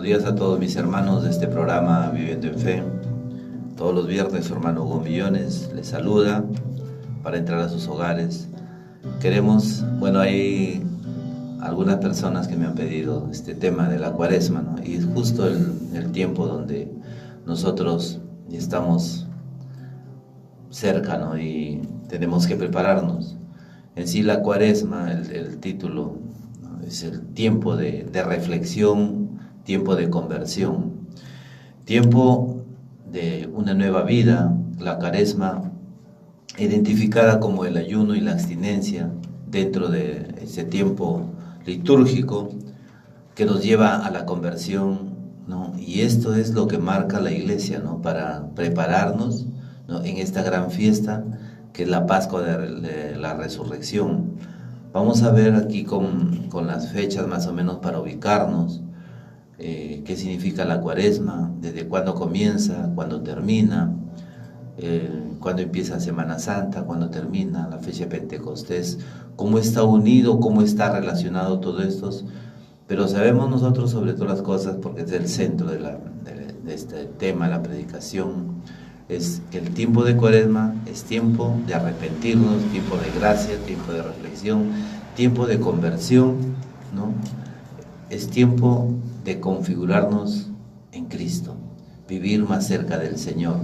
Buenos días a todos mis hermanos de este programa Viviendo en Fe. Todos los viernes su hermano Hugo Millones les saluda para entrar a sus hogares. Hay algunas personas que me han pedido este tema de la cuaresma, ¿no? Y es justo el tiempo donde nosotros estamos cerca, ¿no? Y tenemos que prepararnos. En sí la cuaresma, el título, ¿no? Es el tiempo de reflexión, tiempo de conversión, tiempo de una nueva vida. La cuaresma, identificada como el ayuno y la abstinencia dentro de ese tiempo litúrgico que nos lleva a la conversión, ¿no? Y esto es lo que marca la Iglesia, ¿no? Para prepararnos, ¿no? En esta gran fiesta que es la Pascua de la Resurrección. Vamos a ver aquí con las fechas más o menos para ubicarnos. ¿Qué significa la cuaresma? ¿Desde cuándo comienza? ¿Cuándo termina? ¿Cuándo empieza Semana Santa? ¿Cuándo termina la fecha de Pentecostés? ¿Cómo está unido? ¿Cómo está relacionado todo esto? Pero sabemos nosotros sobre todas las cosas, porque es el centro de este tema, la predicación, es que el tiempo de cuaresma es tiempo de arrepentirnos, tiempo de gracia, tiempo de reflexión, tiempo de conversión, ¿no? Es tiempo de configurarnos en Cristo, vivir más cerca del Señor,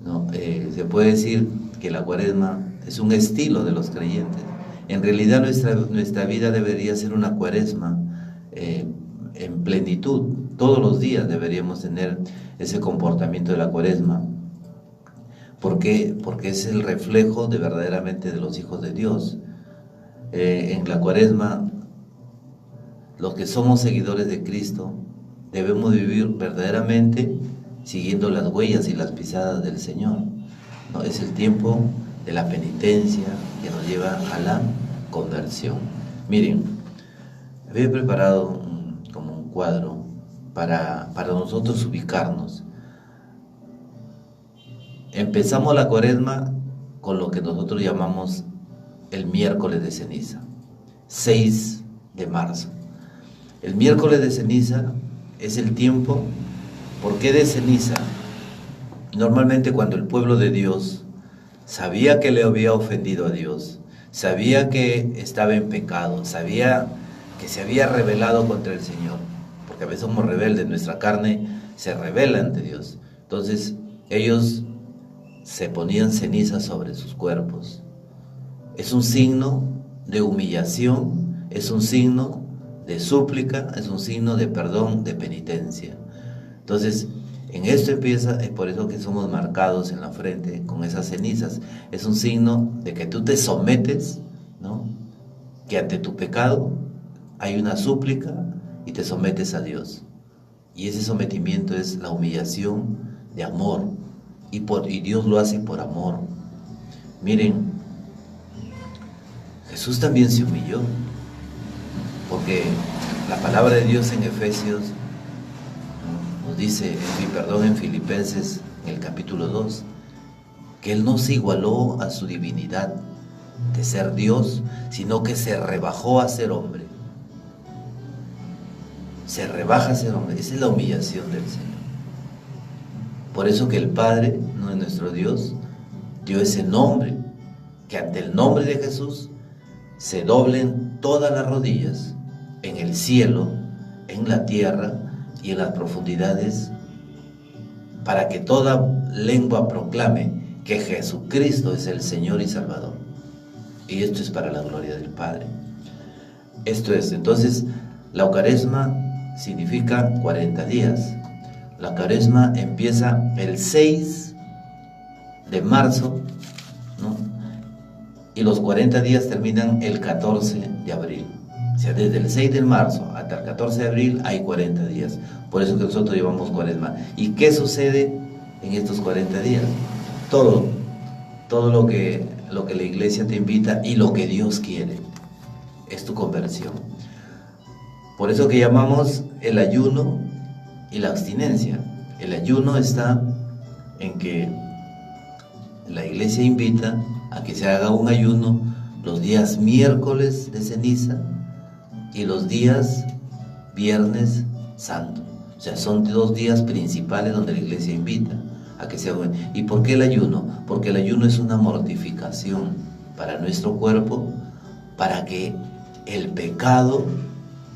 ¿no? Se puede decir que la cuaresma es un estilo de los creyentes. En realidad nuestra vida debería ser una cuaresma en plenitud. Todos los días deberíamos tener ese comportamiento de la cuaresma. ¿Por qué? Porque es el reflejo verdaderamente de los hijos de Dios. En la cuaresma, los que somos seguidores de Cristo debemos vivir verdaderamente siguiendo las huellas y las pisadas del Señor, ¿no? Es el tiempo de la penitencia que nos lleva a la conversión. Miren, había preparado como un cuadro para nosotros ubicarnos. Empezamos la cuaresma con lo que nosotros llamamos el miércoles de ceniza, 6 de marzo. El miércoles de ceniza es el tiempo. ¿Por qué de ceniza? Normalmente cuando el pueblo de Dios sabía que le había ofendido a Dios, sabía que estaba en pecado, sabía que se había rebelado contra el Señor, porque a veces somos rebeldes, nuestra carne se rebela ante Dios. Entonces ellos se ponían ceniza sobre sus cuerpos. Es un signo de humillación, es un signo de súplica, es un signo de perdón, de penitencia. Entonces, en esto empieza, es por eso que somos marcados en la frente con esas cenizas. Es un signo de que tú te sometes, ¿no? Que ante tu pecado hay una súplica y te sometes a Dios. Y ese sometimiento es la humillación de amor. Y Dios lo hace por amor. Miren, Jesús también se humilló, porque la palabra de Dios en Efesios nos dice, en Filipenses, en el capítulo 2, que Él no se igualó a su divinidad de ser Dios, sino que se rebajó a ser hombre. Se rebaja a ser hombre. Esa es la humillación del Señor. Por eso que el Padre, no es nuestro Dios, dio ese nombre, que ante el nombre de Jesús se doblen todas las rodillas, en el cielo, en la tierra y en las profundidades, para que toda lengua proclame que Jesucristo es el Señor y Salvador. Y esto es para la gloria del Padre. Esto es, entonces, la cuaresma significa 40 días. La cuaresma empieza el 6 de marzo, ¿no? Y los 40 días terminan el 14 de abril. O sea, desde el 6 de marzo hasta el 14 de abril hay 40 días. Por eso que nosotros llevamos cuaresma. ¿Y qué sucede en estos 40 días? Todo lo que la iglesia te invita y lo que Dios quiere. Es tu conversión. Por eso que llamamos el ayuno y la abstinencia. El ayuno está en que la iglesia invita a que se haga un ayuno los días miércoles de ceniza y los días viernes santo. O sea, son 2 días principales donde la iglesia invita a que se hagan. ¿Y por qué el ayuno? Porque el ayuno es una mortificación para nuestro cuerpo, para que el pecado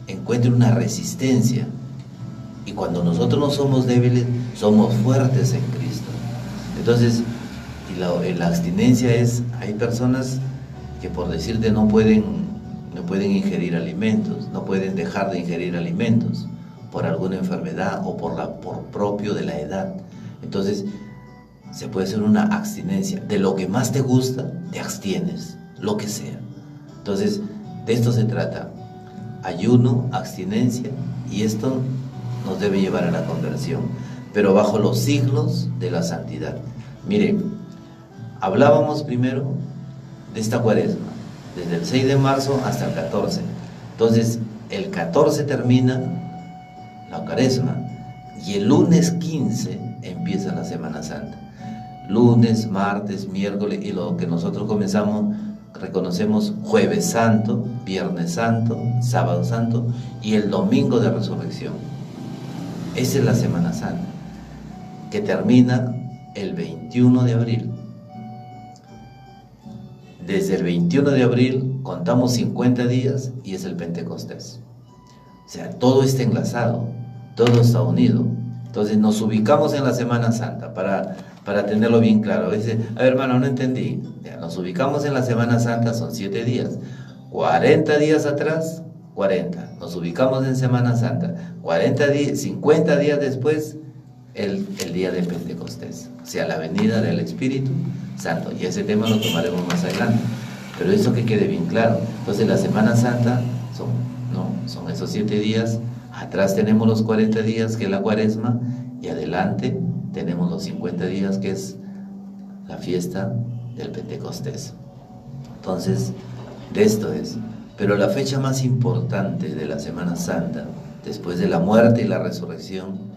encuentre una resistencia. Y cuando nosotros no somos débiles, somos fuertes en Cristo. Entonces, la abstinencia es, hay personas que por decirte no pueden ingerir alimentos, no pueden dejar de ingerir alimentos por alguna enfermedad o por propio de la edad. Entonces, se puede hacer una abstinencia. De lo que más te gusta, te abstienes, lo que sea. Entonces, de esto se trata. Ayuno, abstinencia, y esto nos debe llevar a la conversión, pero bajo los siglos de la santidad. Mire, hablábamos primero de esta cuaresma, desde el 6 de marzo hasta el 14. Entonces, el 14 termina la cuaresma y el lunes 15 empieza la Semana Santa. Lunes, martes, miércoles y lo que nosotros reconocemos Jueves Santo, Viernes Santo, Sábado Santo y el Domingo de Resurrección. Esa es la Semana Santa, que termina el 21 de abril. Desde el 21 de abril contamos 50 días y es el Pentecostés. O sea, todo está enlazado, todo está unido. Entonces nos ubicamos en la Semana Santa para tenerlo bien claro. Dice, a ver, hermano, no entendí. Ya, nos ubicamos en la Semana Santa, son 7 días. 40 días atrás, 40. Nos ubicamos en Semana Santa. 50 días después, el día de Pentecostés. O sea, la venida del Espíritu Santo. Y ese tema lo tomaremos más adelante. Pero eso que quede bien claro. Entonces la Semana Santa son esos 7 días. Atrás tenemos los 40 días, que es la cuaresma. Y adelante tenemos los 50 días, que es la fiesta del Pentecostés. Entonces, de esto es. Pero la fecha más importante de la Semana Santa, después de la muerte y la resurrección,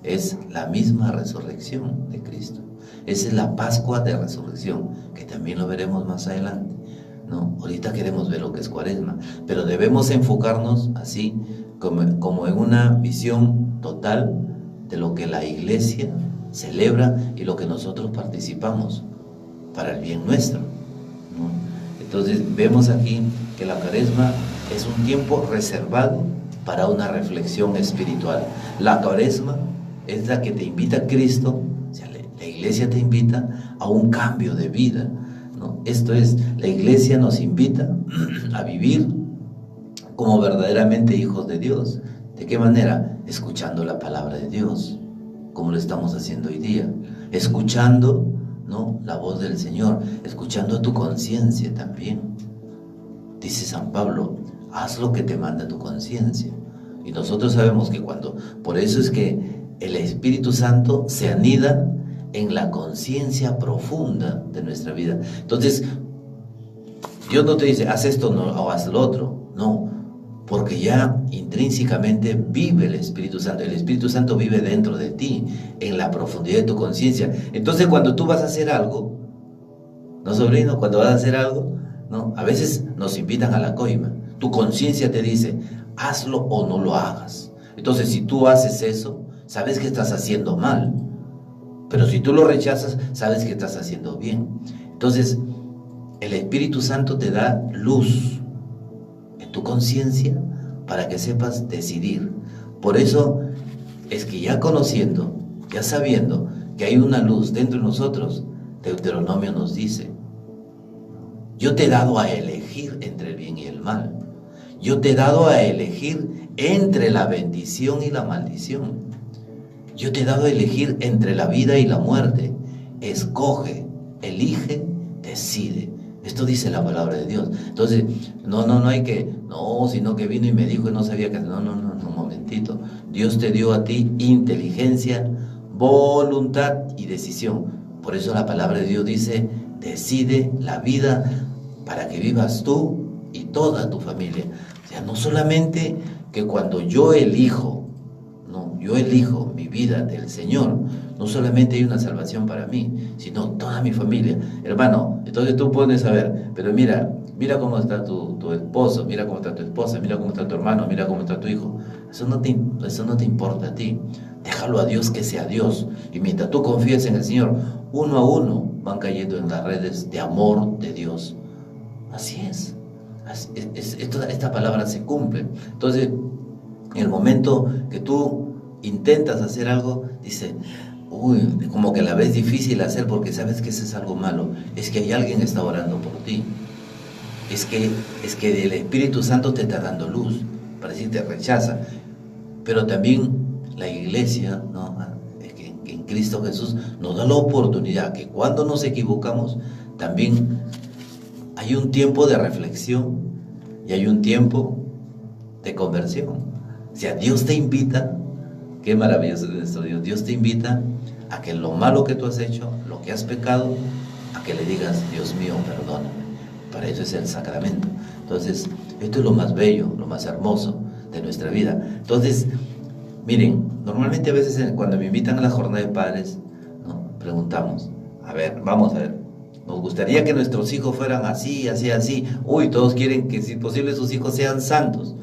es la misma resurrección de Cristo. Esa es la Pascua de Resurrección, que también lo veremos más adelante, ¿no? Ahorita queremos ver lo que es cuaresma, pero debemos enfocarnos así, como en una visión total de lo que la iglesia celebra y lo que nosotros participamos para el bien nuestro, ¿no? Entonces vemos aquí que la cuaresma es un tiempo reservado para una reflexión espiritual. La cuaresma es la que te invita a Cristo, o sea, la iglesia te invita a un cambio de vida, ¿no? Esto es, la iglesia nos invita a vivir como verdaderamente hijos de Dios. ¿De qué manera? Escuchando la palabra de Dios, como lo estamos haciendo hoy día, escuchando, ¿no?, la voz del Señor, escuchando a tu conciencia también. Dice San Pablo, haz lo que te manda tu conciencia. Y nosotros sabemos que por eso es que el Espíritu Santo se anida en la conciencia profunda de nuestra vida. Entonces, Dios no te dice, haz esto o haz lo otro. No, porque ya intrínsecamente vive el Espíritu Santo. El Espíritu Santo vive dentro de ti, en la profundidad de tu conciencia. Entonces, cuando tú vas a hacer algo, ¿no, sobrino? Cuando vas a hacer algo, ¿no? A veces nos invitan a la coima. Tu conciencia te dice, hazlo o no lo hagas. Entonces, si tú haces eso, sabes que estás haciendo mal. Pero si tú lo rechazas, sabes que estás haciendo bien. Entonces, el Espíritu Santo te da luz en tu conciencia para que sepas decidir. Por eso es que ya conociendo, ya sabiendo que hay una luz dentro de nosotros, Deuteronomio nos dice, yo te he dado a elegir entre el bien y el mal. Yo te he dado a elegir entre la bendición y la maldición. Yo te he dado a elegir entre la vida y la muerte. Escoge, elige, decide. Esto dice la palabra de Dios. Entonces, no hay que, sino que vino y me dijo y no sabía que, no, un momentito. Dios te dio a ti inteligencia, voluntad y decisión. Por eso la palabra de Dios dice, decide la vida para que vivas tú y toda tu familia. O sea, no solamente que cuando yo elijo mi vida del Señor, no solamente hay una salvación para mí, sino toda mi familia. Hermano, entonces tú puedes saber, pero mira cómo está tu esposo, mira cómo está tu esposa, mira cómo está tu hermano, mira cómo está tu hijo. Eso no te importa a ti. Déjalo a Dios que sea Dios. Y mientras tú confías en el Señor, uno a uno van cayendo en las redes de amor de Dios. Así es. Esta palabra se cumple. Entonces, en el momento que tú intentas hacer algo, dice, uy, como que la ves difícil hacer porque sabes que ese es algo malo. Es que hay alguien que está orando por ti. Es que el Espíritu Santo te está dando luz. Para decir, te rechaza. Pero también la iglesia, ¿no? Es que en Cristo Jesús nos da la oportunidad que cuando nos equivocamos, también hay un tiempo de reflexión y hay un tiempo de conversión. O sea, Dios te invita, qué maravilloso es nuestro Dios, Dios te invita a que lo malo que tú has hecho, lo que has pecado, a que le digas, Dios mío, perdóname. Para eso es el sacramento. Entonces, esto es lo más bello, lo más hermoso de nuestra vida. Entonces, miren, normalmente a veces cuando me invitan a la jornada de padres, ¿no? Preguntamos, a ver, vamos a ver, nos gustaría que nuestros hijos fueran así, así, así. Uy, todos quieren que si posible sus hijos sean santos.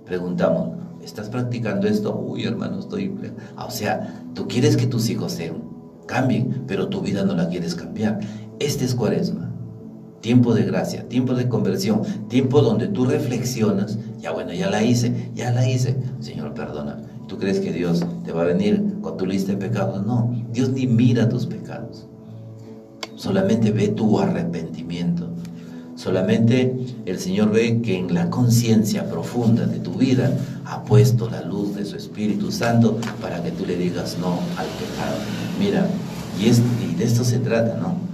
Preguntamos, ¿estás practicando esto? Uy, hermano, o sea, tú quieres que tus hijos cambien, pero tu vida no la quieres cambiar. Este es Cuaresma. Tiempo de gracia, tiempo de conversión, tiempo donde tú reflexionas, ya bueno, ya la hice, Señor, perdona. ¿Tú crees que Dios te va a venir con tu lista de pecados? No, Dios ni mira tus pecados, solamente ve tu arrepentimiento, solamente el Señor ve que en la conciencia profunda de tu vida ha puesto la luz de su Espíritu Santo para que tú le digas no al pecado. Mira, y de esto se trata, ¿no?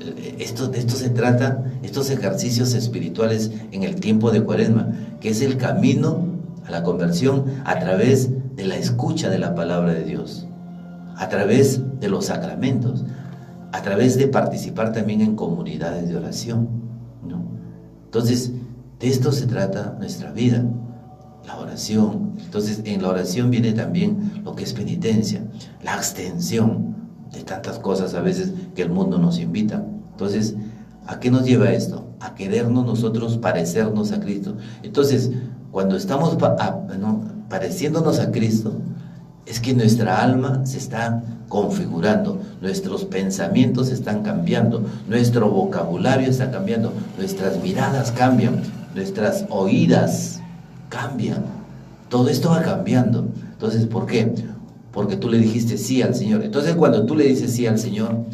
De esto se trata, estos ejercicios espirituales en el tiempo de Cuaresma, que es el camino a la conversión a través de la escucha de la palabra de Dios, a través de los sacramentos, a través de participar también en comunidades de oración, ¿no? Entonces, de esto se trata nuestra vida, la oración. Entonces, en la oración viene también lo que es penitencia, la abstención de tantas cosas a veces que el mundo nos invita. Entonces, ¿a qué nos lleva esto? A querernos nosotros parecernos a Cristo. Entonces, cuando estamos pareciéndonos a Cristo, es que nuestra alma se está configurando, nuestros pensamientos están cambiando, nuestro vocabulario está cambiando, nuestras miradas cambian, nuestras oídas cambian. Todo esto va cambiando. Entonces, ¿por qué? Porque tú le dijiste sí al Señor. Entonces, cuando tú le dices sí al Señor,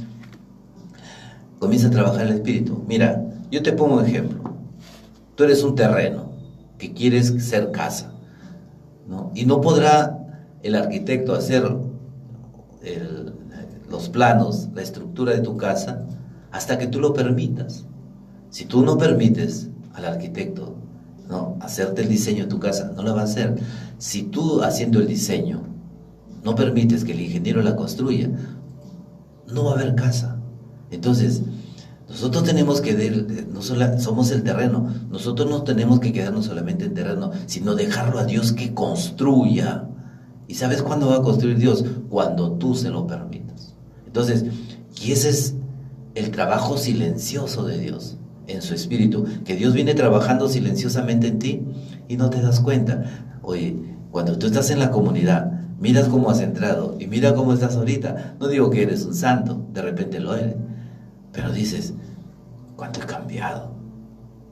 comienza a trabajar el Espíritu. Mira, yo te pongo un ejemplo. Tú eres un terreno que quieres ser casa, ¿no? Y no podrá el arquitecto hacer los planos, la estructura de tu casa, hasta que tú lo permitas. Si tú no permites al arquitecto, ¿no?, hacerte el diseño de tu casa, no lo va a hacer. Si tú, haciendo el diseño, no permites que el ingeniero la construya, no va a haber casa. Entonces, nosotros tenemos que, no solo somos el terreno, nosotros no tenemos que quedarnos solamente en terreno, sino dejarlo a Dios que construya. ¿Y sabes cuándo va a construir Dios? Cuando tú se lo permitas. Entonces, y ese es el trabajo silencioso de Dios en su Espíritu, que Dios viene trabajando silenciosamente en ti y no te das cuenta. Oye, cuando tú estás en la comunidad, miras cómo has entrado y mira cómo estás ahorita. No digo que eres un santo, de repente lo eres, pero dices, ¿cuánto he cambiado?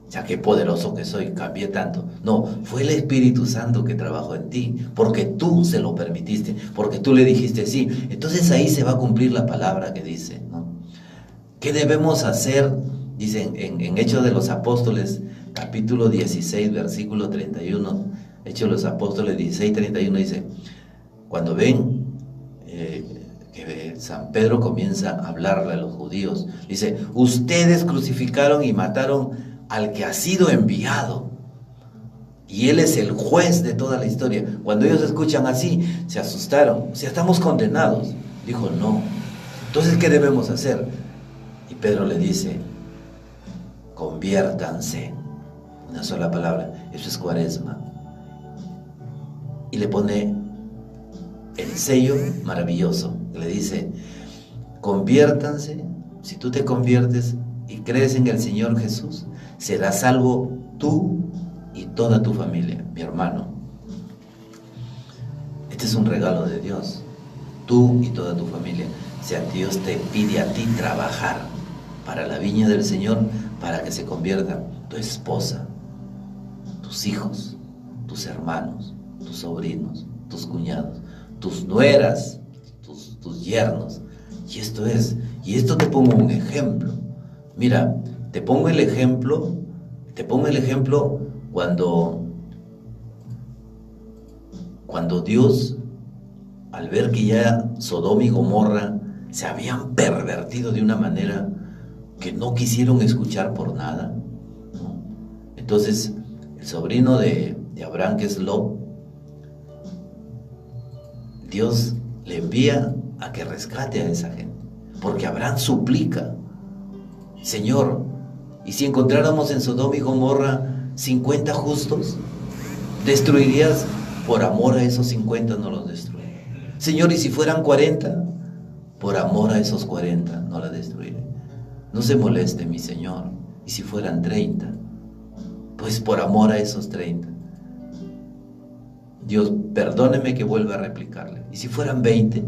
Ya qué poderoso que soy, cambié tanto. No, fue el Espíritu Santo que trabajó en ti, porque tú se lo permitiste, porque tú le dijiste sí. Entonces ahí se va a cumplir la palabra que dice, ¿no? ¿Qué debemos hacer? Dicen en Hechos de los Apóstoles, capítulo 16, versículo 31. Hechos de los Apóstoles 16, 31 dice, cuando ven que San Pedro comienza a hablarle a los judíos, dice, ustedes crucificaron y mataron al que ha sido enviado, y él es el juez de toda la historia. Cuando ellos escuchan así, se asustaron. O sea, estamos condenados. Dijo, no. Entonces, ¿qué debemos hacer? Y Pedro le dice, conviértanse. Una sola palabra. Eso es Cuaresma. Y le pone el sello maravilloso. Le dice, conviértanse. Si tú te conviertes y crees en el Señor Jesús, serás salvo tú y toda tu familia. Mi hermano, Este es un regalo de Dios. Tú y toda tu familia. O sea, Dios te pide a ti trabajar para la viña del Señor, para que se convierta tu esposa, tus hijos, tus hermanos, tus sobrinos, tus cuñados, tus nueras, tus yernos. Y esto te pongo un ejemplo. Mira, te pongo el ejemplo cuando Dios, al ver que ya Sodoma y Gomorra se habían pervertido de una manera que no quisieron escuchar por nada, ¿no? Entonces, el sobrino de Abraham, que es Lot, Dios le envía a que rescate a esa gente, porque Abraham suplica: Señor, ¿y si encontráramos en Sodoma y Gomorra 50 justos? ¿Destruirías? Por amor a esos 50 no los destruiré. Señor, ¿y si fueran 40? Por amor a esos 40 no la destruiré. No se moleste mi Señor. ¿Y si fueran 30? Pues por amor a esos 30. Dios, perdóneme que vuelva a replicarle. ¿Y si fueran 20?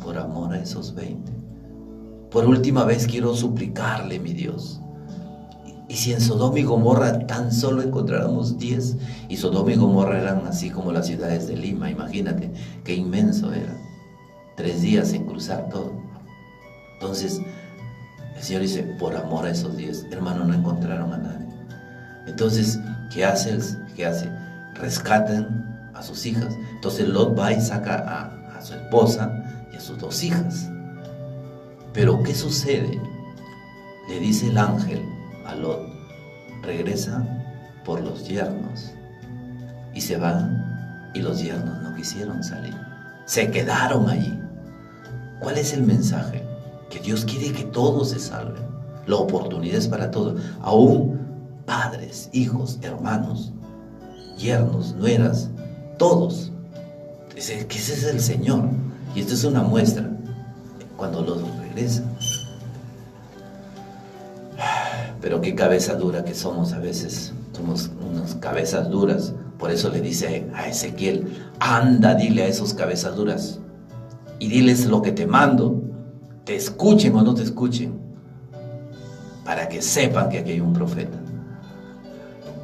Por amor a esos 20. Por última vez quiero suplicarle, mi Dios. ¿Y si en Sodoma y Gomorra tan solo encontráramos 10? Y Sodoma y Gomorra eran así como las ciudades de Lima. Imagínate qué inmenso era. 3 días en cruzar todo. Entonces el Señor dice: por amor a esos 10, hermano, no encontraron a nadie. Entonces, ¿qué hace? Rescatan a sus hijas. Entonces Lot va y saca a su esposa y a sus 2 hijas. Pero ¿qué sucede? Le dice el ángel a Lot: regresa por los yernos. Y se van, y los yernos no quisieron salir, se quedaron allí. ¿Cuál es el mensaje? Que Dios quiere que todos se salven. La oportunidad es para todos, aún padres, hijos, hermanos, yernos, nueras, todos. Que ese es el Señor. Y esto es una muestra. Cuando los regresa. Pero qué cabeza dura que somos a veces. Somos unas cabezas duras. Por eso le dice a Ezequiel: anda, dile a esos cabezas duras y diles lo que te mando, te escuchen o no te escuchen, para que sepan que aquí hay un profeta.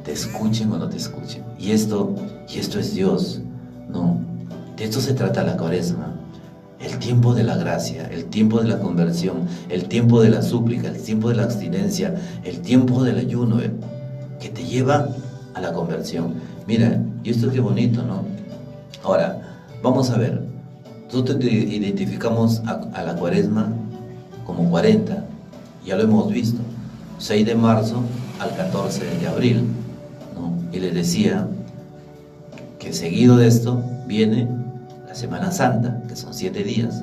Te escuchen o no te escuchen. Y esto es Dios, ¿no? De esto se trata la Cuaresma. El tiempo de la gracia, el tiempo de la conversión, el tiempo de la súplica, el tiempo de la abstinencia, el tiempo del ayuno, que te lleva a la conversión. Mira, y esto qué bonito, ¿no? Ahora, vamos a ver. Nosotros identificamos a la Cuaresma como 40, ya lo hemos visto, 6 de marzo al 14 de abril, ¿no? Y les decía que seguido de esto viene la Semana Santa, que son 7 días.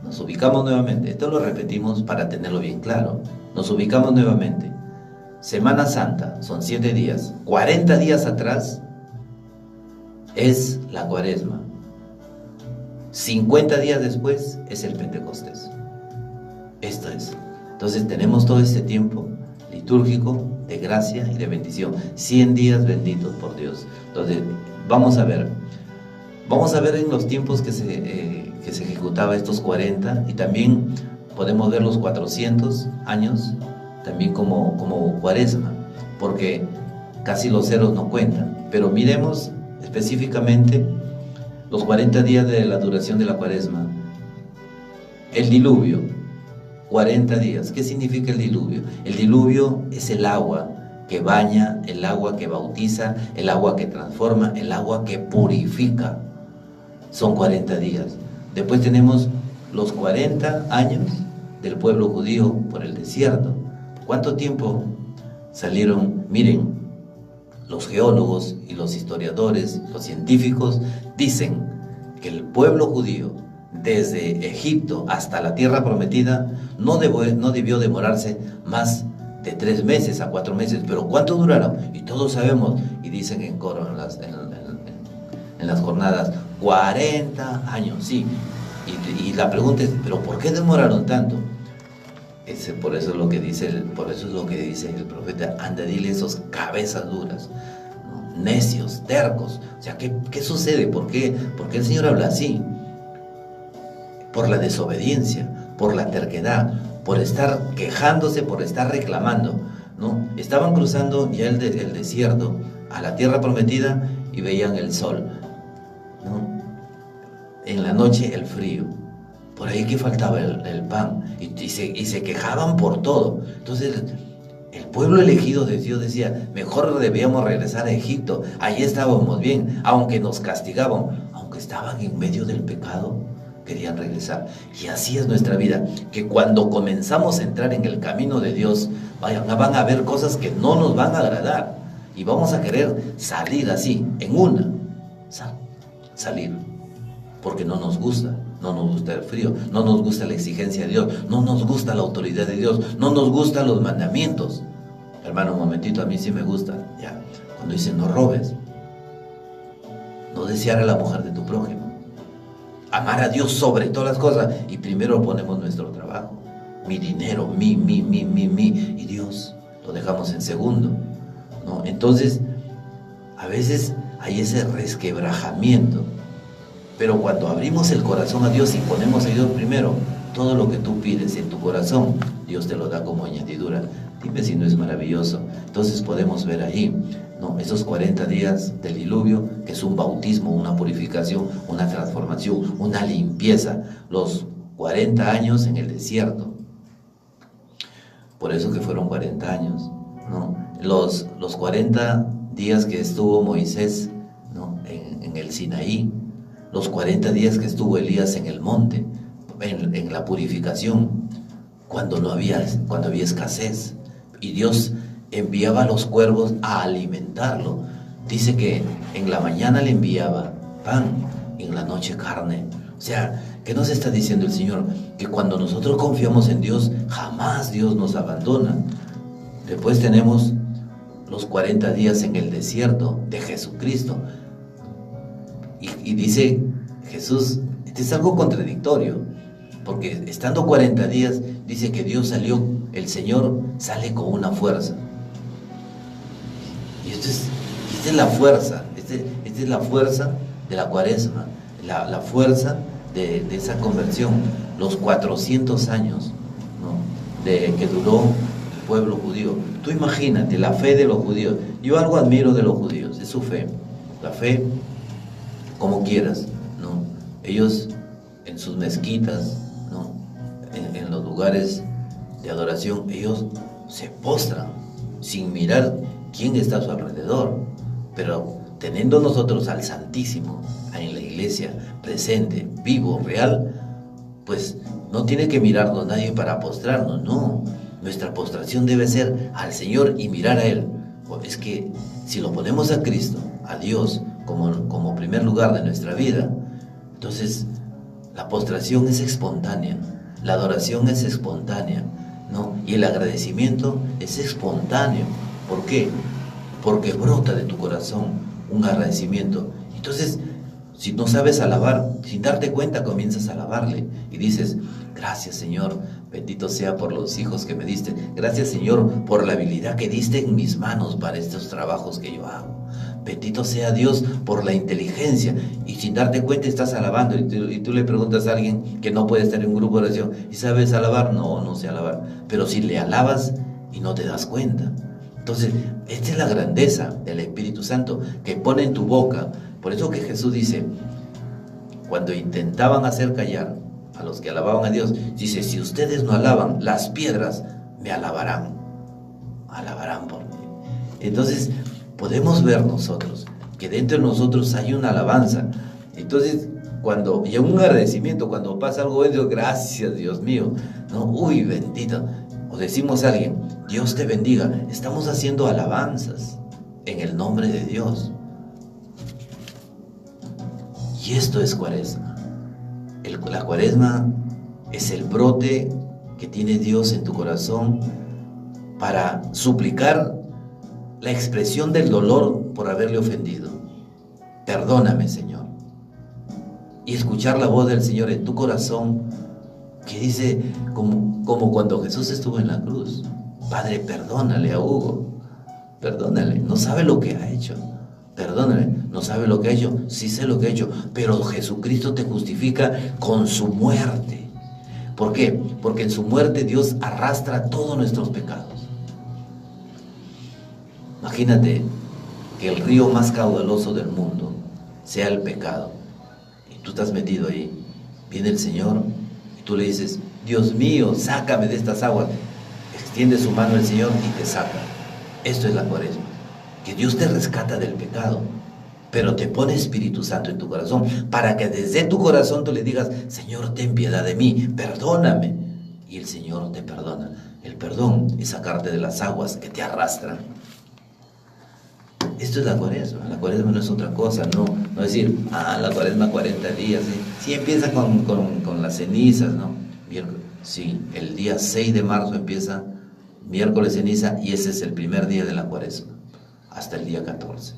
Nos ubicamos nuevamente, esto lo repetimos para tenerlo bien claro. Nos ubicamos nuevamente. Semana Santa son 7 días. 40 días atrás es la Cuaresma. 50 días después es el Pentecostés. Esto es. Entonces tenemos todo este tiempo litúrgico de gracia y de bendición. 100 días benditos por Dios. Entonces vamos a ver en los tiempos que se ejecutaba estos 40, y también podemos ver los 400 años también como Cuaresma, porque casi los ceros no cuentan. Pero miremos específicamente los 40 días de la duración de la Cuaresma. El diluvio, 40 días. ¿Qué significa el diluvio? El diluvio es el agua que baña, el agua que bautiza, el agua que transforma, el agua que purifica. Son 40 días. Después tenemos los 40 años del pueblo judío por el desierto. ¿Cuánto tiempo salieron? Miren, los geólogos y los historiadores, los científicos, dicen que el pueblo judío, desde Egipto hasta la tierra prometida, no debió demorarse más de 3 meses a 4 meses. Pero ¿cuánto duraron? Y todos sabemos, y dicen en coro en las jornadas: 40 años, sí. Y la pregunta es: ¿pero por qué demoraron tanto? Por eso es lo que dice el profeta: anda, dile esos cabezas duras, ¿no? necios, tercos. O sea, ¿qué sucede? ¿Por qué el Señor habla así? Por la desobediencia, por la terquedad, por estar quejándose, por estar reclamando, ¿no? Estaban cruzando ya el desierto a la tierra prometida y veían el sol, ¿no? En la noche el frío, por ahí que faltaba el pan, y se quejaban por todo. Entonces el pueblo elegido de Dios decía, mejor debíamos regresar a Egipto, allí estábamos bien, aunque nos castigaban, aunque estaban en medio del pecado, querían regresar. Y así es nuestra vida, que cuando comenzamos a entrar en el camino de Dios, van a haber cosas que no nos van a agradar, y vamos a querer salir así, en una, salir, porque no nos gusta el frío, no nos gusta la exigencia de Dios, no nos gusta la autoridad de Dios, no nos gustan los mandamientos. Hermano, un momentito, a mí sí me gusta, ya, cuando dice no robes, no desear a la mujer de tu prójimo, amar a Dios sobre todas las cosas, y primero ponemos nuestro trabajo, mi dinero, mi, y Dios lo dejamos en segundo, ¿no? Entonces, a veces hay ese resquebrajamiento, pero cuando abrimos el corazón a Dios y ponemos a Dios primero, todo lo que tú pides en tu corazón, Dios te lo da como añadidura. Dime si no es maravilloso. Entonces podemos ver ahí, ¿no? Esos 40 días del diluvio, que es un bautismo, una purificación, una transformación, una limpieza. Los 40 años en el desierto. Por eso que fueron 40 años, ¿no? Los 40 días que estuvo Moisés, ¿no? en el Sinaí, los 40 días que estuvo Elías en el monte, en la purificación, cuando había escasez, y Dios enviaba a los cuervos a alimentarlo. Dice que en la mañana le enviaba pan, en la noche carne. O sea, ¿qué nos está diciendo el Señor? Que cuando nosotros confiamos en Dios, jamás Dios nos abandona. Después tenemos los 40 días en el desierto de Jesucristo. Y dice Jesús, este es algo contradictorio, porque estando 40 días, dice que Dios salió, el Señor sale con una fuerza. Y esta es la fuerza, esta es la fuerza de la Cuaresma, la fuerza de esa conversión, los 400 años, ¿no? que duró el pueblo judío. Tú imagínate la fe de los judíos. Yo algo admiro de los judíos, es su fe, la fe como quieras, ¿no? Ellos en sus mezquitas, ¿no? en los lugares de adoración, ellos se postran sin mirar quién está a su alrededor, pero teniendo nosotros al Santísimo en la iglesia, presente, vivo, real, pues no tiene que mirarnos nadie para postrarnos, no. Nuestra postración debe ser al Señor y mirar a Él. Es que si lo ponemos a Cristo, a Dios, como primer lugar de nuestra vida, entonces la postración es espontánea, la adoración es espontánea, ¿no? Y el agradecimiento es espontáneo. ¿Por qué? Porque brota de tu corazón un agradecimiento. Entonces, si no sabes alabar, sin darte cuenta comienzas a alabarle y dices, gracias Señor, bendito sea por los hijos que me diste, gracias Señor por la habilidad que diste en mis manos para estos trabajos que yo hago, bendito sea Dios por la inteligencia, y sin darte cuenta estás alabando, y tú le preguntas a alguien que no puede estar en un grupo de oración, ¿y sabes alabar? No sé alabar, pero si le alabas y no te das cuenta. Entonces, esta es la grandeza del Espíritu Santo que pone en tu boca. Por eso que Jesús dice, cuando intentaban hacer callar a los que alababan a Dios, dice, si ustedes no alaban, las piedras me alabarán por mí. Entonces, podemos ver nosotros que dentro de nosotros hay una alabanza. Entonces, y un agradecimiento, cuando pasa algo de Dios, gracias Dios mío, ¿no? Uy, bendito. O decimos a alguien, Dios te bendiga. Estamos haciendo alabanzas en el nombre de Dios. Y esto es Cuaresma. La Cuaresma es el brote que tiene Dios en tu corazón para suplicar la expresión del dolor por haberle ofendido. Perdóname, Señor. Y escuchar la voz del Señor en tu corazón, que dice, como cuando Jesús estuvo en la cruz, Padre, perdónale a Hugo, perdónale, no sabe lo que ha hecho, Perdóname, ¿no sabe lo que ha hecho? Sí sé lo que ha hecho, pero Jesucristo te justifica con su muerte. ¿Por qué? Porque en su muerte Dios arrastra todos nuestros pecados. Imagínate que el río más caudaloso del mundo sea el pecado, y tú estás metido ahí. Viene el Señor y tú le dices: Dios mío, sácame de estas aguas. Extiende su mano el Señor y te saca. Esto es la Cuaresma, que Dios te rescata del pecado, pero te pone Espíritu Santo en tu corazón, para que desde tu corazón tú le digas: Señor, ten piedad de mí, perdóname. Y el Señor te perdona. El perdón es sacarte de las aguas que te arrastran. Esto es la Cuaresma. La Cuaresma no es otra cosa, no decir, la Cuaresma 40 días. Sí, empieza con las cenizas, ¿no? Sí, el día 6 de marzo empieza miércoles ceniza, y ese es el primer día de la Cuaresma, hasta el día 14.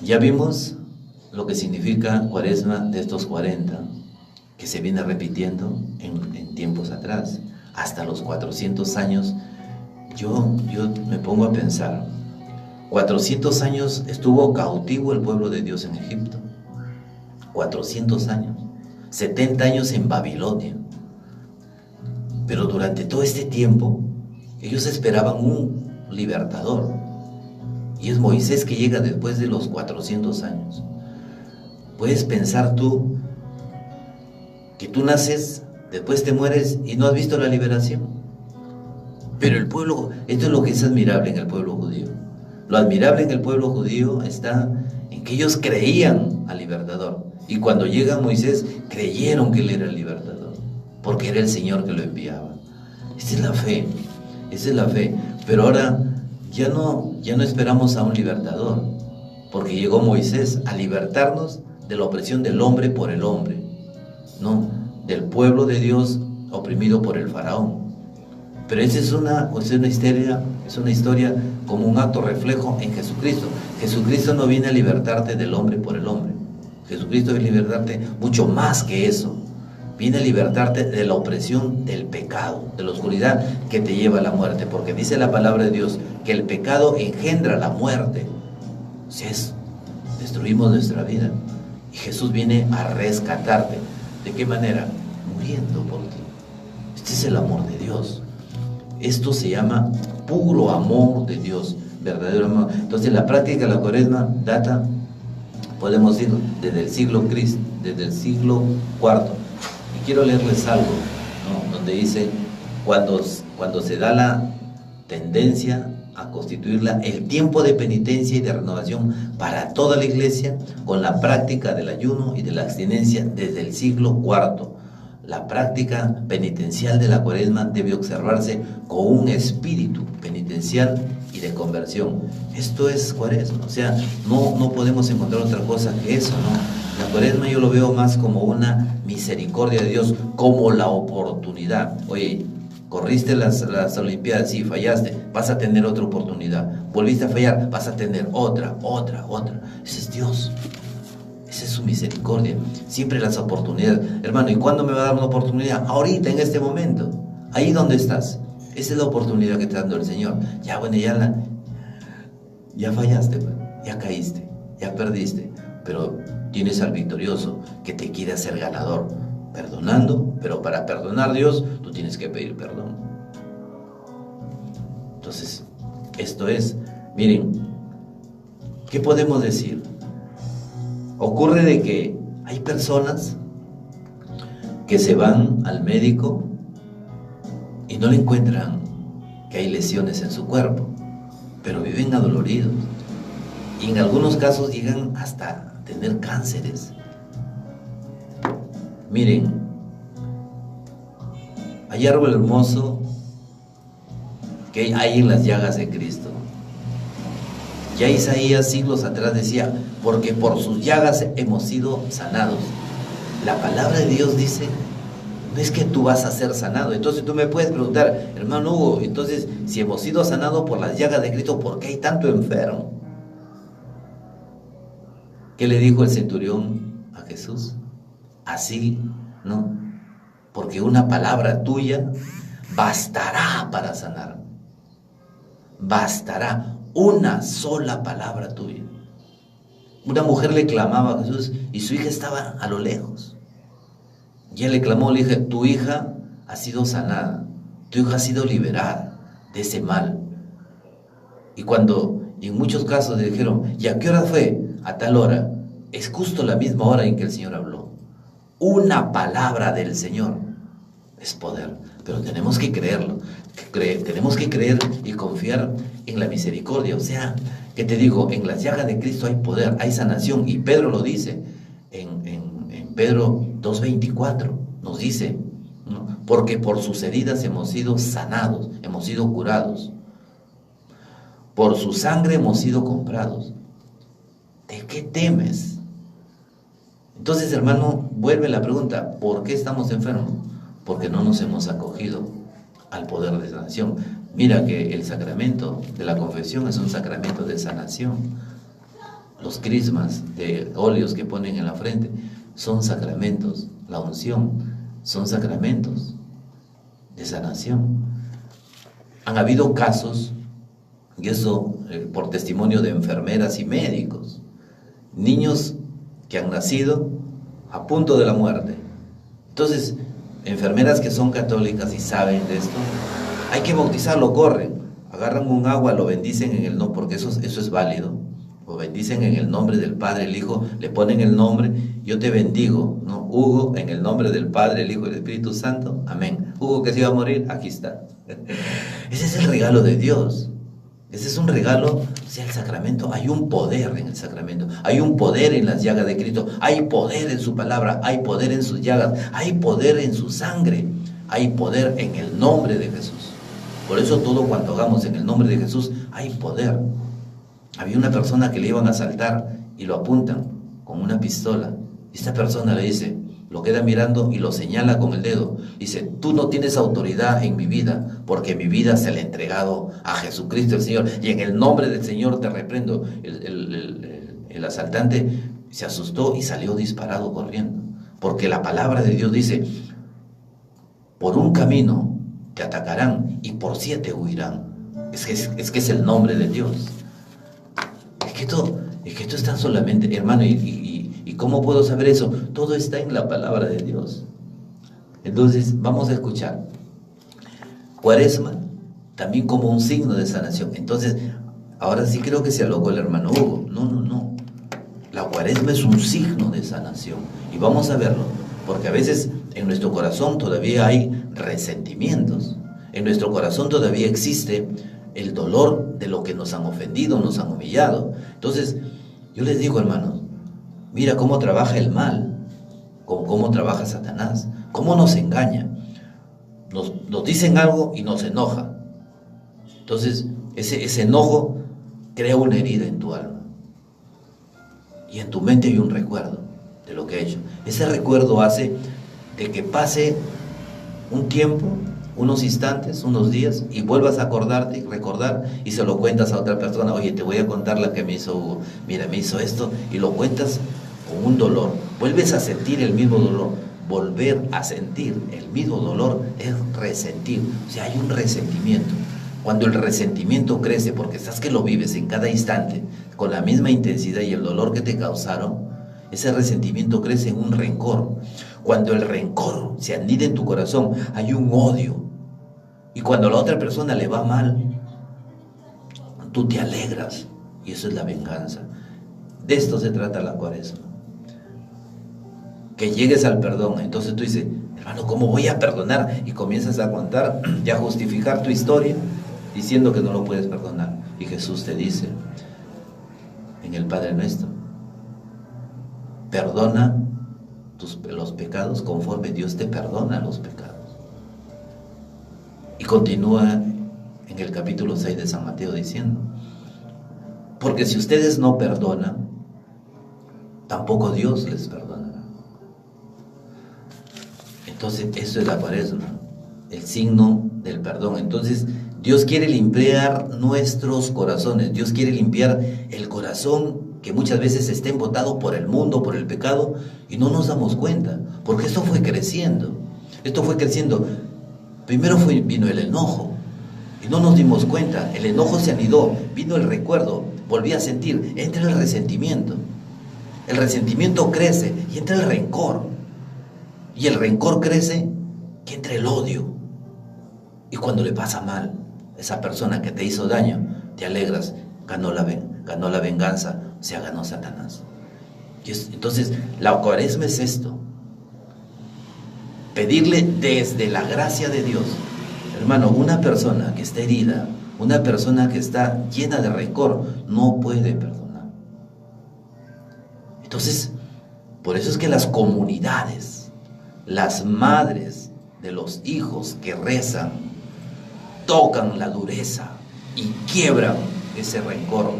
Ya vimos lo que significa Cuaresma de estos 40, que se viene repitiendo en tiempos atrás, hasta los 400 años. Yo me pongo a pensar, 400 años estuvo cautivo el pueblo de Dios en Egipto, 400 años, 70 años en Babilonia, pero durante todo este tiempo ellos esperaban un libertador, y es Moisés que llega después de los 400 años. Puedes pensar tú que tú naces, después te mueres y no has visto la liberación. Pero el pueblo, esto es lo que es admirable en el pueblo judío. Lo admirable en el pueblo judío está en que ellos creían al libertador. Y cuando llega Moisés, creyeron que él era el libertador, porque era el Señor que lo enviaba. Esa es la fe, esa es la fe. Pero ahora ya no esperamos a un libertador, porque llegó Moisés a libertarnos de la opresión del hombre por el hombre, no, del pueblo de Dios oprimido por el faraón. Pero esa es una historia como un acto reflejo en Jesucristo. Jesucristo no viene a libertarte del hombre por el hombre. Jesucristo viene a libertarte mucho más que eso. Viene a libertarte de la opresión del pecado, de la oscuridad que te lleva a la muerte. Porque dice la palabra de Dios que el pecado engendra la muerte. O sea, destruimos nuestra vida. Y Jesús viene a rescatarte. ¿De qué manera? Muriendo por ti. Este es el amor de Dios. Esto se llama puro amor de Dios, verdadero amor. Entonces la práctica de la Cuaresma data, podemos decir, desde el siglo IV. Y quiero leerles algo, ¿no? Donde dice, cuando se da la tendencia a constituirla el tiempo de penitencia y de renovación para toda la iglesia, con la práctica del ayuno y de la abstinencia desde el siglo IV. La práctica penitencial de la Cuaresma debe observarse con un espíritu penitencial y de conversión. Esto es Cuaresma, o sea, no podemos encontrar otra cosa que eso, ¿no? La Cuaresma yo lo veo más como una misericordia de Dios, como la oportunidad. Oye, corriste las Olimpiadas, sí, fallaste, vas a tener otra oportunidad. Volviste a fallar, vas a tener otra. Ese es Dios. Esa es su misericordia, siempre las oportunidades. Hermano, ¿y cuándo me va a dar una oportunidad? Ahorita, en este momento, ahí donde estás. Esa es la oportunidad que está dando el Señor. Ya, bueno, ya fallaste, ya caíste, ya perdiste, pero tienes al victorioso que te quiere hacer ganador, perdonando, pero para perdonar a Dios, tú tienes que pedir perdón. Entonces, esto es, miren, ¿qué podemos decir? Ocurre de que hay personas que se van al médico y no le encuentran que hay lesiones en su cuerpo, pero viven adoloridos, y en algunos casos llegan hasta tener cánceres. Miren, hay árbol hermoso que hay en las llagas de Cristo. Ya Isaías siglos atrás decía, porque por sus llagas hemos sido sanados. La palabra de Dios dice, no es que tú vas a ser sanado. Entonces tú me puedes preguntar, hermano Hugo, entonces si hemos sido sanados por las llagas de Cristo, ¿por qué hay tanto enfermo? ¿Qué le dijo el centurión a Jesús? Así, ¿no? Porque una palabra tuya bastará para sanar. bastará una sola palabra tuya. Una mujer le clamaba a Jesús y su hija estaba a lo lejos. Y él le clamó, le dije, tu hija ha sido sanada, tu hija ha sido liberada de ese mal. Y en muchos casos le dijeron, ¿y a qué hora fue? A tal hora. Es justo la misma hora en que el Señor habló. Una palabra del Señor es poder, pero tenemos que creerlo. Tenemos que creer y confiar en la misericordia. O sea, que te digo, en las llagas de Cristo hay poder, hay sanación. Y Pedro lo dice en Pedro 2:24, nos dice, ¿no? Porque por sus heridas hemos sido sanados, hemos sido curados. Por su sangre hemos sido comprados. ¿De qué temes? Entonces, hermano, vuelve la pregunta, ¿por qué estamos enfermos? Porque no nos hemos acogido al poder de sanación. Mira que el sacramento de la confesión es un sacramento de sanación. Los crismas de óleos que ponen en la frente son sacramentos. La unción son sacramentos de sanación. Han habido casos, y eso por testimonio de enfermeras y médicos, niños que han nacido a punto de la muerte. Entonces, enfermeras que son católicas y saben de esto, hay que bautizarlo, corren, agarran un agua, lo bendicen en el nombre, porque eso es válido, lo bendicen en el nombre del Padre, el Hijo, le ponen el nombre, yo te bendigo, ¿no? Hugo, en el nombre del Padre, el Hijo y el Espíritu Santo, amén. Hugo que se iba a morir, aquí está. Ese es el regalo de Dios. Ese es un regalo, o sea, el sacramento, hay un poder en el sacramento, hay un poder en las llagas de Cristo, hay poder en su palabra, hay poder en sus llagas, hay poder en su sangre, hay poder en el nombre de Jesús. Por eso todo cuanto hagamos en el nombre de Jesús, hay poder. Había una persona que le iban a asaltar y lo apuntan con una pistola. Esta persona le dice, lo queda mirando y lo señala con el dedo. Dice, tú no tienes autoridad en mi vida, porque mi vida se la he entregado a Jesucristo el Señor, y en el nombre del Señor te reprendo. El asaltante se asustó y salió disparado corriendo, porque la palabra de Dios dice, por un camino te atacarán y por 7 huirán. Es que es el nombre de Dios. Es que esto está solamente, hermano, ¿y cómo puedo saber eso? Todo está en la palabra de Dios. Entonces, vamos a escuchar. Cuaresma, también como un signo de sanación. Entonces, ahora sí creo que se alocó el hermano Hugo. No. La cuaresma es un signo de sanación. Y vamos a verlo, porque a veces en nuestro corazón todavía hay resentimientos. En nuestro corazón todavía existe el dolor de lo que nos han ofendido, nos han humillado. Entonces, yo les digo, hermanos, mira cómo trabaja el mal, cómo trabaja Satanás, cómo nos engaña. Nos dicen algo y nos enoja. Entonces, ese enojo crea una herida en tu alma. Y en tu mente hay un recuerdo de lo que he hecho. Ese recuerdo hace de que pase un tiempo, unos instantes, unos días, y vuelvas a acordarte y recordar, y se lo cuentas a otra persona. Oye, te voy a contar la que me hizo Hugo. Mira, me hizo esto, y lo cuentas con un dolor. Vuelves a sentir el mismo dolor. Volver a sentir el mismo dolor es resentir. O sea, hay un resentimiento. Cuando el resentimiento crece, porque sabes que lo vives en cada instante, con la misma intensidad y el dolor que te causaron, ese resentimiento crece en un rencor. Cuando el rencor se anida en tu corazón, hay un odio. Y cuando a la otra persona le va mal, tú te alegras. Y eso es la venganza. De esto se trata la cuaresma. Que llegues al perdón. Entonces tú dices, hermano, ¿cómo voy a perdonar? Y comienzas a contar y a justificar tu historia diciendo que no lo puedes perdonar. Y Jesús te dice en el Padre Nuestro, perdona los pecados conforme Dios te perdona los pecados. Y continúa en el capítulo 6 de San Mateo diciendo, porque si ustedes no perdonan, tampoco Dios les perdonará. Entonces, eso es la cuaresma, el signo del perdón. Entonces, Dios quiere limpiar nuestros corazones. Dios quiere limpiar el corazón que muchas veces está embotado por el mundo, por el pecado, y no nos damos cuenta, porque esto fue creciendo. Esto fue creciendo. Primero vino el enojo, Y no nos dimos cuenta, el enojo se anidó, vino el recuerdo, volví a sentir, entra el resentimiento. El resentimiento crece y entra el rencor. Y el rencor crece que entra el odio. Y cuando le pasa mal, esa persona que te hizo daño, te alegras, ganó la venganza, o sea, ganó Satanás. Entonces, la cuaresma es esto. Pedirle desde la gracia de Dios. Hermano, una persona que está herida, una persona que está llena de rencor, no puede perdonar. Entonces, por eso es que las comunidades, las madres de los hijos que rezan, tocan la dureza y quiebran ese rencor,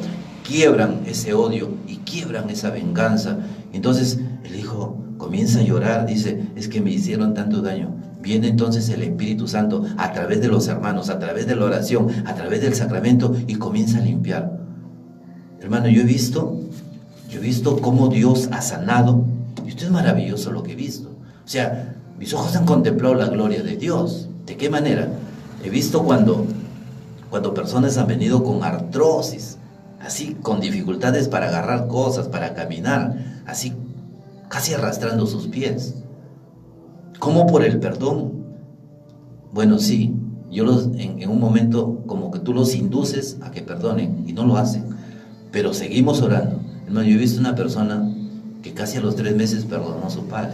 quiebran ese odio y quiebran esa venganza. Entonces el hijo comienza a llorar, dice, es que me hicieron tanto daño. Viene entonces el Espíritu Santo a través de los hermanos, a través de la oración, a través del sacramento y comienza a limpiar. Hermano, yo he visto cómo Dios ha sanado, y esto es maravilloso lo que he visto. O sea, mis ojos han contemplado la gloria de Dios. ¿De qué manera? He visto cuando personas han venido con artrosis, así con dificultades para agarrar cosas, para caminar, así casi arrastrando sus pies. ¿Cómo por el perdón? Bueno, sí, en un momento como que tú los induces a que perdonen y no lo hacen, pero seguimos orando. Hermano, yo he visto una persona que casi a los 3 meses perdonó a su padre.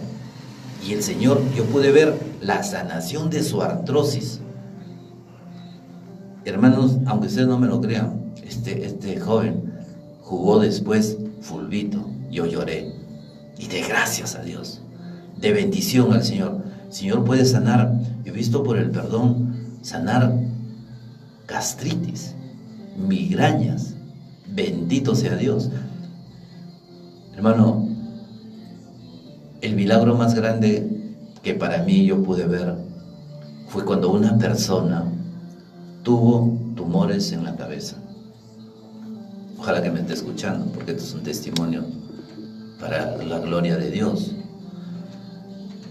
Y el Señor, yo pude ver la sanación de su artrosis. Hermanos, aunque ustedes no me lo crean, este joven jugó después fulbito. Yo lloré y de gracias a Dios, de bendición al Señor. El Señor puede sanar, yo he visto por el perdón, sanar gastritis, migrañas. Bendito sea Dios. Hermano, el milagro más grande que para mí yo pude ver fue cuando una persona tuvo tumores en la cabeza. Ojalá que me esté escuchando, porque esto es un testimonio para la gloria de Dios.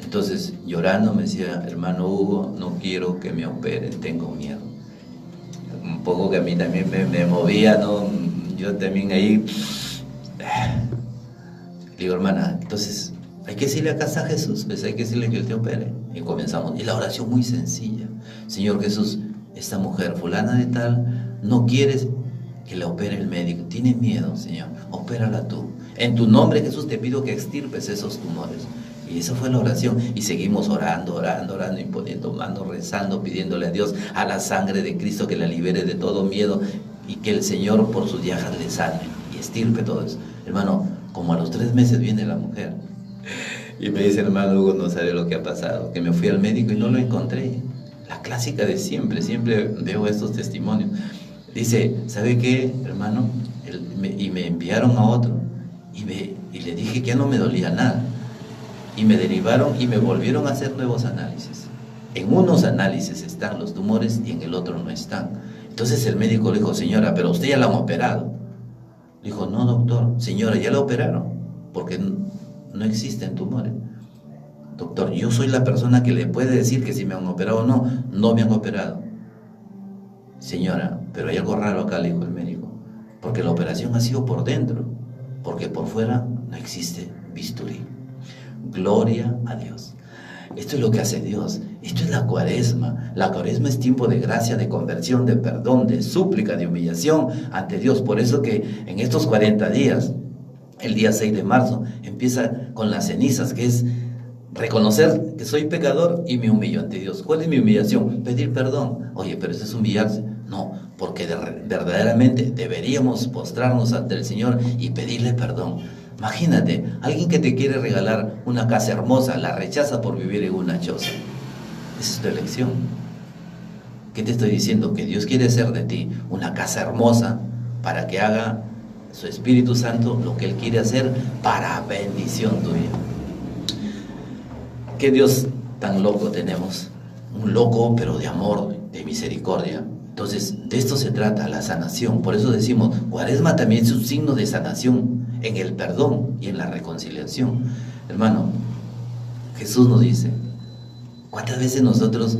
Entonces, llorando me decía, hermano Hugo, no quiero que me operen, tengo miedo. Un poco que a mí también me movía, ¿no? Yo también ahí. Digo, hermana, entonces hay que decirle acá está Jesús, pues hay que decirle que Él te opere. Y comenzamos. Y la oración muy sencilla. Señor Jesús, esta mujer fulana de tal, no quieres que la opere el médico, tiene miedo, Señor, opérala tú. En tu nombre, Jesús, te pido que extirpes esos tumores. Y esa fue la oración. Y seguimos orando, imponiendo manos, rezando, pidiéndole a Dios, a la sangre de Cristo, que la libere de todo miedo y que el Señor por sus llagas le sane y estirpe todo eso. Hermano, como a los 3 meses viene la mujer y me dice, hermano Hugo, no sabe lo que ha pasado, que me fui al médico y no lo encontré. La clásica de siempre veo estos testimonios. Dice, ¿sabe qué, hermano? Y me enviaron a otro y le dije que ya no me dolía nada. Y me derivaron y me volvieron a hacer nuevos análisis. En unos análisis están los tumores y en el otro no están. Entonces el médico le dijo, señora, pero usted ya la han operado. Le dijo, no, doctor, señora, ya la operaron, porque no existen tumores. Doctor, yo soy la persona que le puede decir que si me han operado o no, no me han operado. Señora, pero hay algo raro acá, le dijo el médico, porque la operación ha sido por dentro, porque por fuera no existe bisturí. Gloria a Dios. Esto es lo que hace Dios. Esto es la cuaresma. La cuaresma es tiempo de gracia, de conversión, de perdón, de súplica, de humillación ante Dios. Por eso que en estos 40 días, el día 6 de marzo, empieza con las cenizas, que es reconocer que soy pecador y me humillo ante Dios. ¿Cuál es mi humillación? Pedir perdón. Oye, pero eso es humillarse. No, porque verdaderamente deberíamos postrarnos ante el Señor y pedirle perdón. Imagínate, alguien que te quiere regalar una casa hermosa, la rechaza por vivir en una choza. Esa es tu elección. ¿Qué te estoy diciendo? Que Dios quiere hacer de ti una casa hermosa para que haga su Espíritu Santo lo que Él quiere hacer para bendición tuya. ¿Qué Dios tan loco tenemos? Un loco, pero de amor, de misericordia. Entonces, de esto se trata, la sanación. Por eso decimos, Cuaresma también es un signo de sanación en el perdón y en la reconciliación. Hermano, Jesús nos dice, ¿cuántas veces nosotros,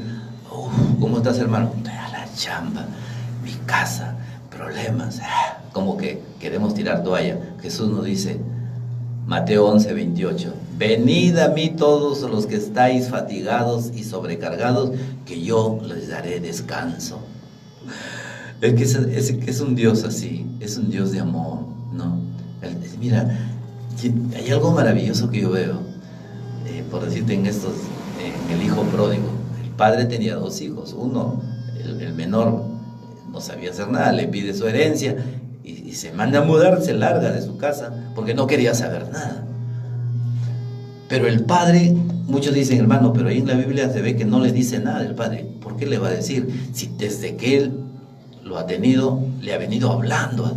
¿cómo estás, hermano? Estoy a la chamba, mi casa, problemas, como que queremos tirar toalla. Jesús nos dice, Mateo 11:28, venid a mí todos los que estáis fatigados y sobrecargados, que yo les daré descanso. Es un Dios así, es un Dios de amor, ¿no? Mira, hay algo maravilloso que yo veo, por decirte en el hijo pródigo. El padre tenía 2 hijos, uno, el menor, no sabía hacer nada, le pide su herencia y se manda a mudar, se larga de su casa porque no quería saber nada. Pero el padre, muchos dicen, hermano, pero ahí en la Biblia se ve que no le dice nada el padre. ¿Por qué le va a decir? Si desde que él lo ha tenido, le ha venido hablando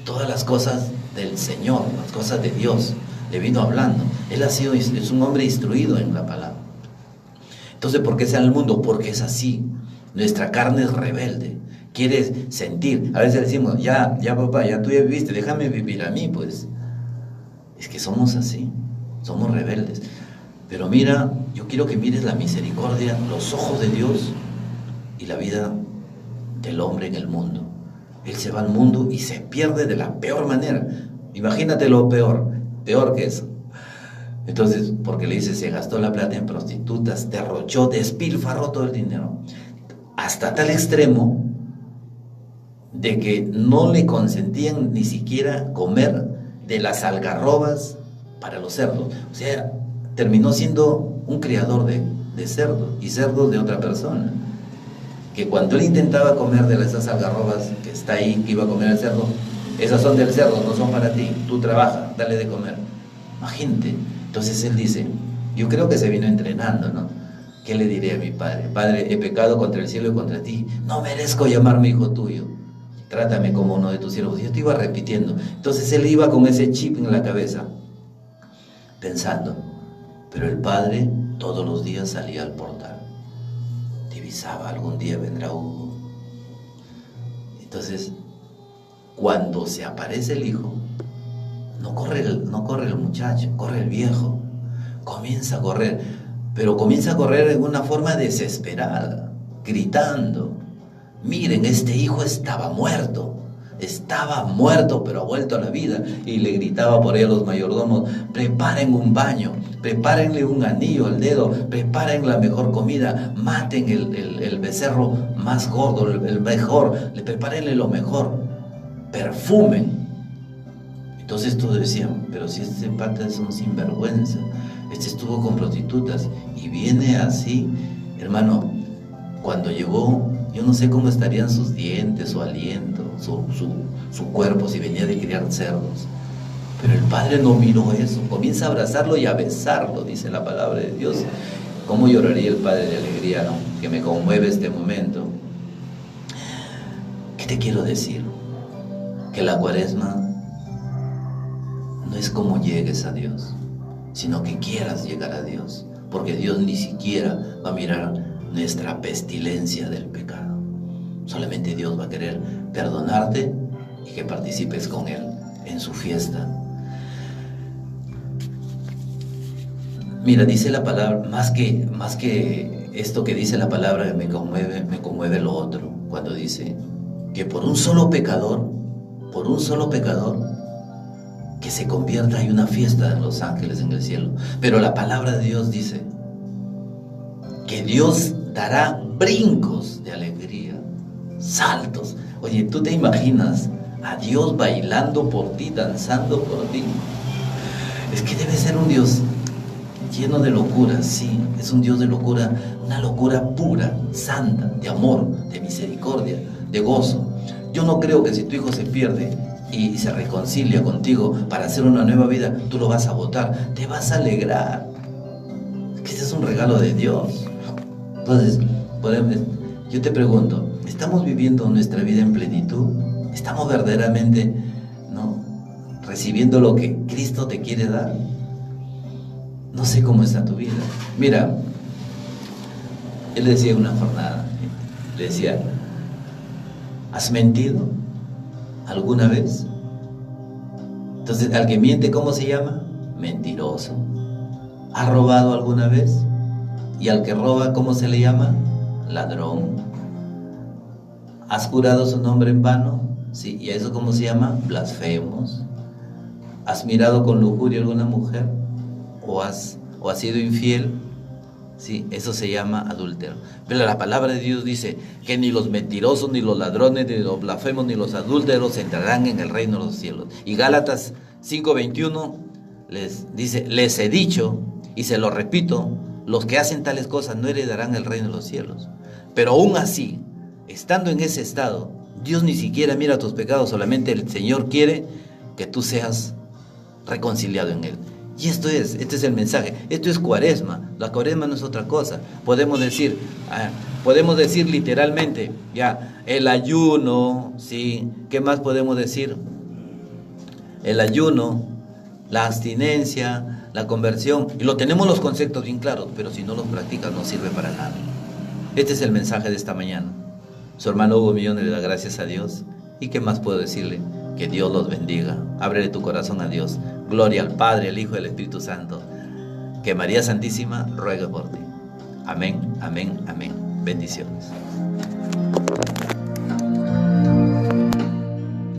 todas las cosas del Señor, las cosas de Dios, le vino hablando. Él es un hombre instruido en la palabra. Entonces, ¿por qué está en el mundo? Porque es así. Nuestra carne es rebelde, quiere sentir. A veces decimos, ya papá, ya tú ya viviste, déjame vivir a mí, pues. Es que somos así, somos rebeldes. Pero mira, yo quiero que mires la misericordia, los ojos de Dios y la vida del hombre en el mundo. Él se va al mundo y se pierde de la peor manera. Imagínate lo peor que eso. Entonces, porque le dice, se gastó la plata en prostitutas, derrochó, despilfarró todo el dinero. Hasta tal extremo de que no le consentían ni siquiera comer de las algarrobas para los cerdos. O sea, terminó siendo un criador de cerdos y cerdos de otra persona. Que cuando él intentaba comer de esas algarrobas que está ahí, que iba a comer el cerdo, esas son del cerdo, no son para ti, tú trabaja, dale de comer. Imagínate. Entonces él dice, yo creo que se vino entrenando, ¿no? ¿Qué le diré a mi padre? Padre, he pecado contra el cielo y contra ti, no merezco llamarme hijo tuyo, trátame como uno de tus siervos. Yo te iba repitiendo. Entonces él iba con ese chip en la cabeza, pensando, pero el padre todos los días salía al portal, divisaba, algún día vendrá Hugo. Entonces, cuando se aparece el hijo, no corre el muchacho, corre el viejo, comienza a correr, pero comienza a correr en una forma desesperada, gritando, miren, este hijo estaba muerto, pero ha vuelto a la vida. Y le gritaba por ahí a los mayordomos, preparen un baño, prepárenle un anillo al dedo, preparen la mejor comida, maten el becerro más gordo, el mejor, prepárenle lo mejor, perfumen. Entonces todos decían, pero si este pata es un sinvergüenza, este estuvo con prostitutas y viene así, hermano. Cuando llegó, yo no sé cómo estarían sus dientes, su aliento, su cuerpo, si venía de criar cerdos. Pero el padre no miró eso, comienza a abrazarlo y a besarlo, dice la palabra de Dios. ¿Cómo lloraría el padre de alegría, no? Que me conmueve este momento. ¿Qué te quiero decir? Que la Cuaresma no es como llegues a Dios, sino que quieras llegar a Dios, porque Dios ni siquiera va a mirar nuestra pestilencia del pecado. Solamente Dios va a querer perdonarte y que participes con Él en su fiesta. Mira, dice la palabra, más que esto que dice la palabra, me conmueve lo otro, cuando dice que por un solo pecador, que se convierta, hay una fiesta de los ángeles en el cielo. Pero la palabra de Dios dice que Dios dará brincos de alegría, saltos. Oye, ¿tú te imaginas a Dios bailando por ti, danzando por ti? Es que debe ser un Dios lleno de locura, sí, es un Dios de locura, una locura pura, santa, de amor, de misericordia, de gozo. Yo no creo que si tu hijo se pierde y se reconcilia contigo para hacer una nueva vida, tú lo vas a botar, te vas a alegrar. Es que este es un regalo de Dios. Entonces, yo te pregunto, ¿estamos viviendo nuestra vida en plenitud? ¿Estamos verdaderamente, ¿no?, recibiendo lo que Cristo te quiere dar? No sé cómo está tu vida. Mira, él decía una jornada, le decía, ¿has mentido alguna vez? Entonces, al que miente, ¿cómo se llama? Mentiroso. ¿Has robado alguna vez? Y al que roba, ¿cómo se le llama? Ladrón. ¿Has jurado su nombre en vano? Sí, ¿y a eso cómo se llama? Blasfemos. ¿Has mirado con lujuria a alguna mujer? ¿O has sido infiel? Sí, eso se llama adúltero. Pero la palabra de Dios dice que ni los mentirosos, ni los ladrones, ni los blasfemos, ni los adúlteros entrarán en el reino de los cielos. Y Gálatas 5:21 les dice, les he dicho, y se lo repito, los que hacen tales cosas no heredarán el reino de los cielos. Pero aún así, estando en ese estado, Dios ni siquiera mira tus pecados, solamente el Señor quiere que tú seas reconciliado en Él. Y este es el mensaje. Esto es cuaresma. La cuaresma no es otra cosa. Podemos decir literalmente, ya, el ayuno, ¿sí? ¿Qué más podemos decir? El ayuno, la abstinencia, la conversión. Y lo tenemos los conceptos bien claros, pero si no los practicas no sirve para nada. Este es el mensaje de esta mañana. Su hermano Hugo Millones le da gracias a Dios. ¿Y qué más puedo decirle? Que Dios los bendiga. Ábrele tu corazón a Dios. Gloria al Padre, al Hijo y al Espíritu Santo. Que María Santísima ruegue por ti. Amén, amén, amén. Bendiciones.